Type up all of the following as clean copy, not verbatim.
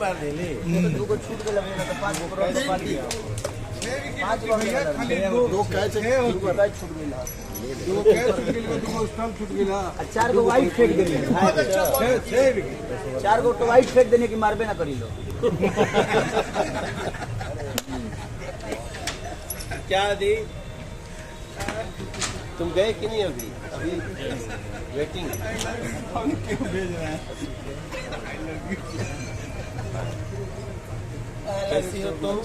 मार देली दो को छूट के लगे तो 5 करोड़ पार्टी 5 दो कैच छूट गया दो कैच छूट गेल दो स्टंप छूट गेला 4 गो वाइट फेंक देली 6 विकेट 4 गो तो वाइट फेंक देने की मारबे ना करी लो क्या दी तुम गए कि नहीं अभी अभी वेटिंग हम क्यों भेज रहे हैं कैसी हो तुम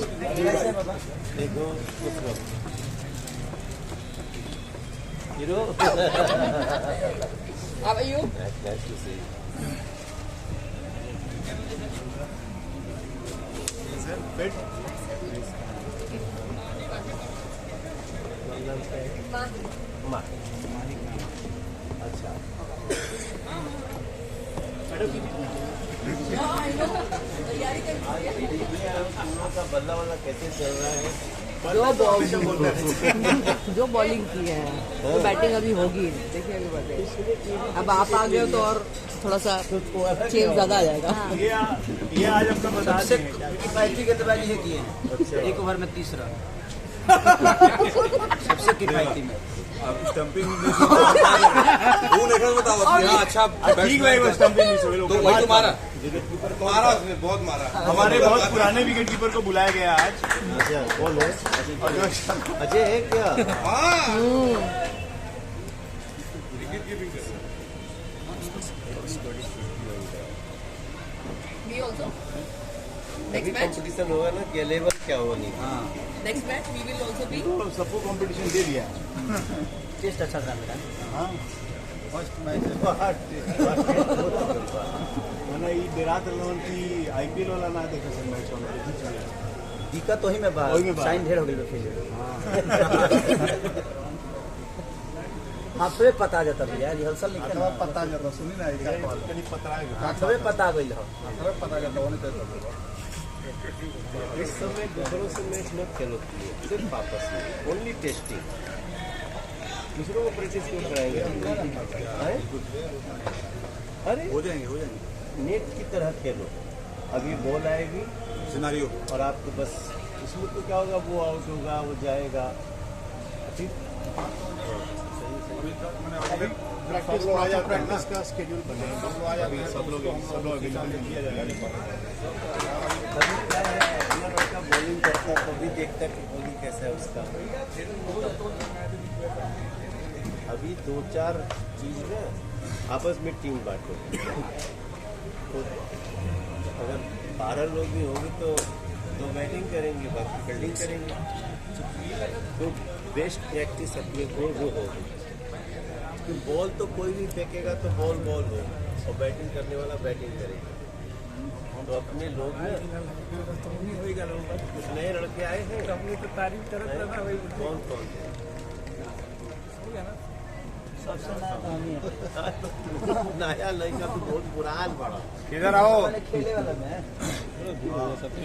देखो hero How are you? nice to see you. माँ अच्छा का बल्ला वाला कैसे चल रहा है जो बॉलिंग की है वो बैटिंग अभी होगी देखिए अभी बताइए अब आप आ गए तो और थोड़ा सा चेंज ज्यादा आ जाएगा ये आज अपना बता सबसे किफायती गेंदबाजी है किए हैं एक ओवर में 30 रन सबसे किफायती में आप स्टंपिंग वो देखो बताओ हां अच्छा ठीक है वो स्टंपिंग मिस हो तो वही तो मारा मारा उसने बहुत मारा हमारे बहुत पुराने विकेट कीपर को बुलाया गया आज अच्छा कौन है अजय है क्या हां We also अभी कंपटीशन होगा ना कि लेवल क्या होगा नहीं हां next match we will also be तो सबको कंपटीशन दे दिया टेस्ट अच्छा था मेरा हां फर्स्ट मैच मैंने ये डेरात लोन की आईपीएल वाला ना देखा सर मैच वाला दिक्कत तो ही में बा वही में बा। साइन ढेर हो गई फील्ड हाथवे पता जाता भैया रिहर्सल नहीं अथवा पता जाता सुनी ना क्या कहीं पता है हाथवे पता गई हो अथवा पता जाता होने चाहिए इस समय दूसरों से मैच मत खेलो सिर्फ आपस में ओनली टेस्टिंग दूसरों को प्रैक्टिस क्यों कराएंगे हैं? अरे हो जाएंगे नेट की तरह खेलो अभी बॉल आएगी सिनारियो और आपको बस इसमें तो क्या होगा वो आउट होगा वो जाएगा ठीक प्रैक्टिस का स्केड्यूल बनेगा सब लोग अवेलेबल किया जाएगा अभी क्या है अपना लड़का बॉलिंग करता है तभी देखता कि बॉलिंग कैसा है उसका अभी 2-4 चीज में आपस में टीम बांटो तो अगर 12 लोग भी होंगे तो 2 बैटिंग करेंगे बाकी फील्डिंग करेंगे तो बेस्ट प्रैक्टिस अपने को वो होगी कि बॉल तो कोई भी फेंकेगा तो बॉल होगी और बैटिंग करने वाला बैटिंग करेगा तो अपने लोग ना कुछ नए लड़के आए हैं तारीफ कौन सबसे नया तो हम ही है नया लड़का तो बहुत पुरान बड़ा किधर आओ खेले वाला में